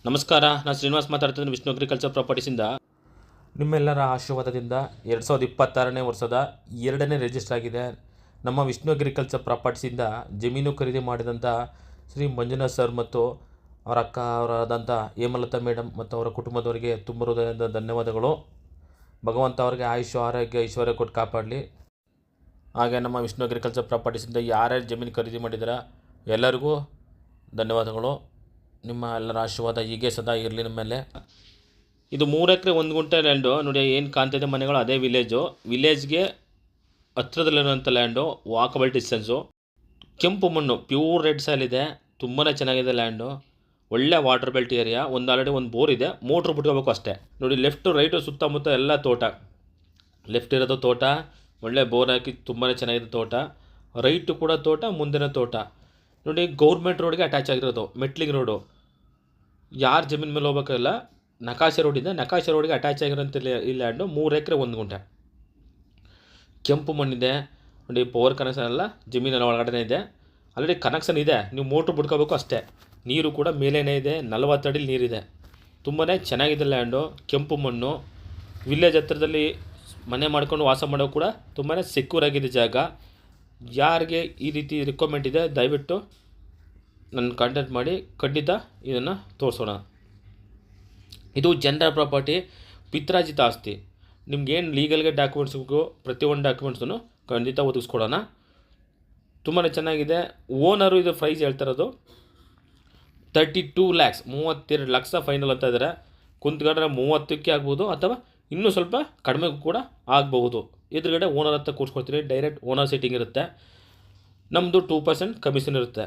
ನಮಸ್ಕಾರ, ನಾನು ಶ್ರೀನಿವಾಸ್ ಮಾತಾಡ್ತಿದ್ದೀನಿ ವಿಷ್ಣು ಅಗ್ರಿಕಲ್ಚರ್ ಪ್ರಾಪರ್ಟೀಸಿಂದ. ನಿಮ್ಮೆಲ್ಲರ ಆಶೀರ್ವಾದದಿಂದ 2026ನೇ ವರ್ಷದ 2ನೇ ರಿಜಿಸ್ಟರ್ ಆಗಿದೆ. ನಮ್ಮ ವಿಷ್ಣು ಅಗ್ರಿಕಲ್ಚರ್ ಪ್ರಾಪರ್ಟೀಸಿಂದ ಜಮೀನು ಖರೀದಿ ಮಾಡಿದಂಥ ಶ್ರೀ ಮಂಜುನಾಥ್ ಸರ್ ಮತ್ತು ಅವರ ಅಕ್ಕ ಅವರಾದಂಥ ಹೇಮಲತಾ ಮೇಡಮ್ ಮತ್ತು ಅವರ ಕುಟುಂಬದವರಿಗೆ ತುಂಬ ಹೃದಯದ ಧನ್ಯವಾದಗಳು. ಭಗವಂತ ಅವರಿಗೆ ಆಯುಷ್ಯ ಆರೋಗ್ಯ ಐಶ್ವರ್ಯ ಕೊಟ್ಟು ಕಾಪಾಡಲಿ. ಹಾಗೆ ನಮ್ಮ ವಿಷ್ಣು ಅಗ್ರಿಕಲ್ಚರ್ ಪ್ರಾಪರ್ಟೀಸಿಂದ ಯಾರ್ಯಾರು ಜಮೀನು ಖರೀದಿ ಮಾಡಿದಾರ ಎಲ್ಲರಿಗೂ ಧನ್ಯವಾದಗಳು. ನಿಮ್ಮ ಎಲ್ಲರ ಆಶೀರ್ವಾದ ಹೀಗೆ ಸದಾ ಇರಲಿ ನಮ್ಮ ಮೇಲೆ. ಇದು 3 ಎಕರೆ 1 ಗುಂಟೆ ಲ್ಯಾಂಡು ನೋಡಿ, ಏನು ಕಾಣ್ತಿದೆ ಮನೆಗಳು ಅದೇ ವಿಲೇಜ್ಗೆ ಹತ್ರದಲ್ಲಿರುವಂಥ ಲ್ಯಾಂಡು, ವಾಕಬಲ್ ಡಿಸ್ಟೆನ್ಸು. ಕೆಂಪು ಮಣ್ಣು, ಪ್ಯೂರ್ ರೆಡ್ ಸಾಯಿಲ್ ಇದೆ, ತುಂಬಾ ಚೆನ್ನಾಗಿದೆ ಲ್ಯಾಂಡು. ಒಳ್ಳೆ ವಾಟರ್ ಬೆಲ್ಟ್ ಏರಿಯಾ. ಆಲ್ರೆಡಿ ಒಂದು ಬೋರ್ ಇದೆ, ಮೋಟ್ರ್ ಬಿಟ್ಕೋಬೇಕು ಅಷ್ಟೇ. ನೋಡಿ ಲೆಫ್ಟು ರೈಟು ಸುತ್ತಮುತ್ತ ಎಲ್ಲ ತೋಟ. ಲೆಫ್ಟ್ ಇರೋದು ತೋಟ, ಒಳ್ಳೆ ಬೋರ್ ಹಾಕಿ ತುಂಬಾ ಚೆನ್ನಾಗಿದೆ ತೋಟ. ರೈಟು ಕೂಡ ತೋಟ, ಮುಂದಿನ ತೋಟ. ನೋಡಿ ಗೌರ್ಮೆಂಟ್ ರೋಡ್ಗೆ ಅಟ್ಯಾಚ್ ಆಗಿರೋದು, ಮೆಟ್ಲಿಂಗ್ ರೋಡು. ಯಾರು ಜಮೀನು ಮೇಲೆ ಹೋಗ್ಬೇಕಲ್ಲ, ನಕಾಶೆ ರೋಡ್ ಇದೆ, ನಕಾಶೆ ರೋಡ್ಗೆ ಅಟ್ಯಾಚ್ ಆಗಿರೋಂಥ ಈ ಲ್ಯಾಂಡು 3 ಎಕರೆ 1 ಗುಂಟೆ. ಕೆಂಪು ಮಣ್ಣಿದೆ ನೋಡಿ, ಪವರ್ ಕನೆಕ್ಷನ್ ಎಲ್ಲ ಜಮೀನೆಲ್ಲ ಒಳಗಡೆ ಇದೆ. ಆಲ್ರೆಡಿ ಕನೆಕ್ಷನ್ ಇದೆ, ನೀವು ಮೋಟ್ರ್ ಬಿಡ್ಕೋಬೇಕು ಅಷ್ಟೇ. ನೀರು ಕೂಡ ಮೇಲೇನೇ ಇದೆ, 40 ಅಡಿ ನೀರಿದೆ. ತುಂಬಾ ಚೆನ್ನಾಗಿದೆ ಲ್ಯಾಂಡು, ಕೆಂಪು ಮಣ್ಣು. ವಿಲೇಜ್ ಹತ್ರದಲ್ಲಿ ಮನೆ ಮಾಡ್ಕೊಂಡು ವಾಸ ಮಾಡೋದು ಕೂಡ ತುಂಬಾ ಸೆಕ್ಯೂರ್ ಆಗಿದೆ ಜಾಗ. ಯಾರಿಗೆ ಈ ರೀತಿ ರಿಕ್ವೈರ್ಮೆಂಟ್ ಇದೆ ದಯವಿಟ್ಟು ನನ್ನ ಕಾಂಟ್ಯಾಕ್ಟ್ ಮಾಡಿ, ಖಂಡಿತ ಇದನ್ನು ತೋರಿಸೋಣ. ಇದು ಜನರಲ್ ಪ್ರಾಪರ್ಟಿ, ಪಿತ್ರಾಜಿತ ಆಸ್ತಿ. ನಿಮ್ಗೇನು ಲೀಗಲ್ಗೆ ಡಾಕ್ಯುಮೆಂಟ್ಸ್ ಬೇಕು ಪ್ರತಿಯೊಂದು ಡಾಕ್ಯುಮೆಂಟ್ಸನ್ನು ಖಂಡಿತ ಒದಗಿಸ್ಕೊಡೋಣ. ತುಂಬಾ ಚೆನ್ನಾಗಿದೆ. ಓನರು ಇದು ಪ್ರೈಸ್ ಹೇಳ್ತಿರೋದು 32 lakhs, 32 ಲಕ್ಷ ಫೈನಲ್ ಅಂತ ಇದ್ದಾರೆ. ಕುಂತ್ಕೊಂಡ್ರೆ 30ಕ್ಕೆ ಆಗ್ಬೋದು, ಅಥವಾ ಇನ್ನೂ ಸ್ವಲ್ಪ ಕಡಿಮೆ ಕೂಡ ಆಗಬಹುದು. ಎದುರುಗಡೆ ಓನರ್ ಹತ್ರ ಕೂರಿಸ್ಕೊಡ್ತೀನಿ, ಡೈರೆಕ್ಟ್ ಓನರ್ ಸೀಟಿಂಗ್ ಇರುತ್ತೆ. ನಮ್ಮದು 2% ಕಮಿಷನ್ ಇರುತ್ತೆ.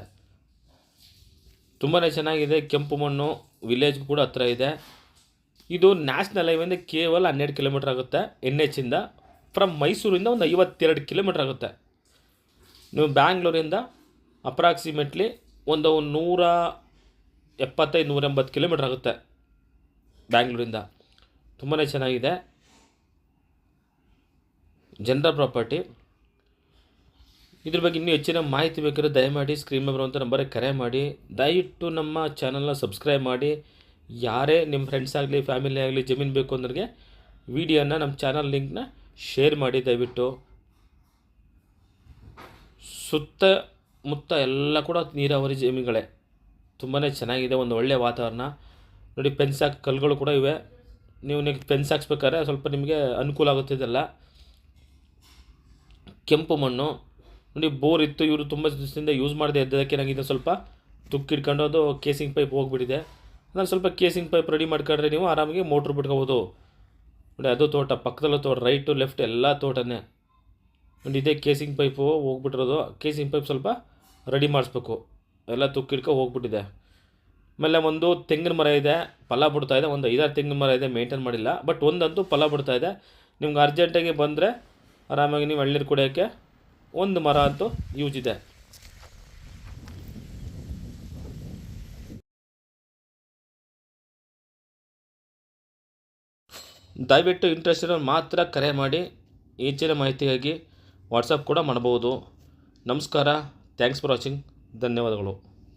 ತುಂಬಾ ಚೆನ್ನಾಗಿದೆ. ಕೆಂಪು ಮಣ್ಣು, ವಿಲೇಜ್ಗೂ ಕೂಡ ಹತ್ರ ಇದೆ. ಇದು ನ್ಯಾಷನಲ್ ಹೈವೇಯಿಂದ ಕೇವಲ 12 ಕಿಲೋಮೀಟ್ರ್ ಆಗುತ್ತೆ. NH ಇಂದ. ಫ್ರಮ್ ಮೈಸೂರಿಂದ ಒಂದು 52 ಕಿಲೋಮೀಟ್ರ್ ಆಗುತ್ತೆ. ನೀವು ಬ್ಯಾಂಗ್ಳೂರಿಂದ ಅಪ್ರಾಕ್ಸಿಮೇಟ್ಲಿ ಒಂದು 175-180 ಕಿಲೋಮೀಟ್ರ್ ಆಗುತ್ತೆ ಬ್ಯಾಂಗ್ಳೂರಿಂದ. ತುಂಬಾ ಚೆನ್ನಾಗಿದೆ. General property. ಇದ್ರ ಬಗ್ಗೆ ಇನ್ನೂ ಹೆಚ್ಚಿನ ಮಾಹಿತಿ ಬೇಕಾದ್ರೆ ದಯಮಾಡಿ ಸ್ಕ್ರೀನ್ ಮೇಲೆ ಬರುವಂಥ ನಂಬರಿಗೆ ಕರೆ ಮಾಡಿ. ದಯವಿಟ್ಟು ನಮ್ಮ ಚಾನಲ್ನ ಸಬ್ಸ್ಕ್ರೈಬ್ ಮಾಡಿ. ಯಾರೇ ನಿಮ್ಮ ಫ್ರೆಂಡ್ಸ್ ಆಗಲಿ ಫ್ಯಾಮಿಲಿ ಆಗಲಿ ಜಮೀನು ಬೇಕು ಅಂದ್ರಿಗೆ ವಿಡಿಯೋನ ನಮ್ಮ ಚಾನಲ್ ಲಿಂಕ್ನ ಶೇರ್ ಮಾಡಿ ದಯವಿಟ್ಟು. ಸುತ್ತಮುತ್ತ ಎಲ್ಲ ಕೂಡ ನೀರಾವರಿ ಜಮೀನುಗಳೇ. ತುಂಬಾ ಚೆನ್ನಾಗಿದೆ, ಒಂದು ಒಳ್ಳೆಯ ವಾತಾವರಣ. ನೋಡಿ ಫೆನ್ಸ್ ಹಾಕಿ ಕಲ್ಲುಗಳು ಕೂಡ ಇವೆ. ನೀವು ನೆಕ್ಸ್ಟ್ ಫೆನ್ಸ್ ಹಾಕ್ಸ್ಬೇಕಾದ್ರೆ ಸ್ವಲ್ಪ ನಿಮಗೆ ಅನುಕೂಲ ಆಗುತ್ತಿದ್ದಲ್ಲ. ಕೆಂಪು ಮಣ್ಣು ನೋಡಿ, ಬೋರ್ ಇತ್ತು, ಇವರು ತುಂಬ ದಿವಸದಿಂದ ಯೂಸ್ ಮಾಡದೆ ಎದ್ದಕ್ಕೆ ನನಗೆ ಸ್ವಲ್ಪ ತುಕ್ಕಿಡ್ಕೊಂಡು ಅದು ಕೇಸಿಂಗ್ ಪೈಪ್ ಹೋಗಿಬಿಟ್ಟಿದೆ. ನಾನು ಸ್ವಲ್ಪ ಕೇಸಿಂಗ್ ಪೈಪ್ ರೆಡಿ ಮಾಡ್ಕೊಂಡ್ರೆ ನೀವು ಆರಾಮಾಗಿ ಮೋಟ್ರ್ ಬಿಟ್ಕೋಬೋದು. ನೋಡಿ ಅದು ತೋಟ, ಪಕ್ಕದಲ್ಲೂ ತೋಟ, ರೈಟು ಲೆಫ್ಟ್ ಎಲ್ಲ ತೋಟನೇ. ನೋಡಿ ಇದೇ ಕೇಸಿಂಗ್ ಪೈಪು ಹೋಗ್ಬಿಟ್ಟಿರೋದು. ಕೇಸಿಂಗ್ ಪೈಪ್ ಸ್ವಲ್ಪ ರೆಡಿ ಮಾಡಿಸ್ಬೇಕು, ಎಲ್ಲ ತುಕ್ಕಿಡ್ಕೊ ಹೋಗ್ಬಿಟ್ಟಿದೆ. ಆಮೇಲೆ ಒಂದು ತೆಂಗಿನ ಮರ ಇದೆ, ಫಲ ಬಿಡ್ತಾ ಇದೆ. ಒಂದು 5-6 ತೆಂಗಿನ ಮರ ಇದೆ, ಮೇಂಟೈನ್ ಮಾಡಿಲ್ಲ. ಬಟ್ ಒಂದಂತೂ ಫಲ ಬಿಡ್ತಾ ಇದೆ. ನಿಮ್ಗೆ ಅರ್ಜೆಂಟಾಗಿ ಬಂದರೆ ಆರಾಮಾಗಿ ನೀವು ಎಳ್ನೀರು ಕುಡಿಯೋಕ್ಕೆ ಒಂದು ಮರ ಅಂತೂ ಯೂಸ್ ಇದೆ. ದಯವಿಟ್ಟು ಇಂಟ್ರೆಸ್ಟ್ ಇರೋ ಮಾತ್ರ ಕರೆ ಮಾಡಿ. ಹೆಚ್ಚಿನ ಮಾಹಿತಿಗಾಗಿ ವಾಟ್ಸಪ್ ಕೂಡ ಮಾಡಬಹುದು. ನಮಸ್ಕಾರ, ಥ್ಯಾಂಕ್ಸ್ ಫಾರ್ ವಾಚಿಂಗ್, ಧನ್ಯವಾದಗಳು.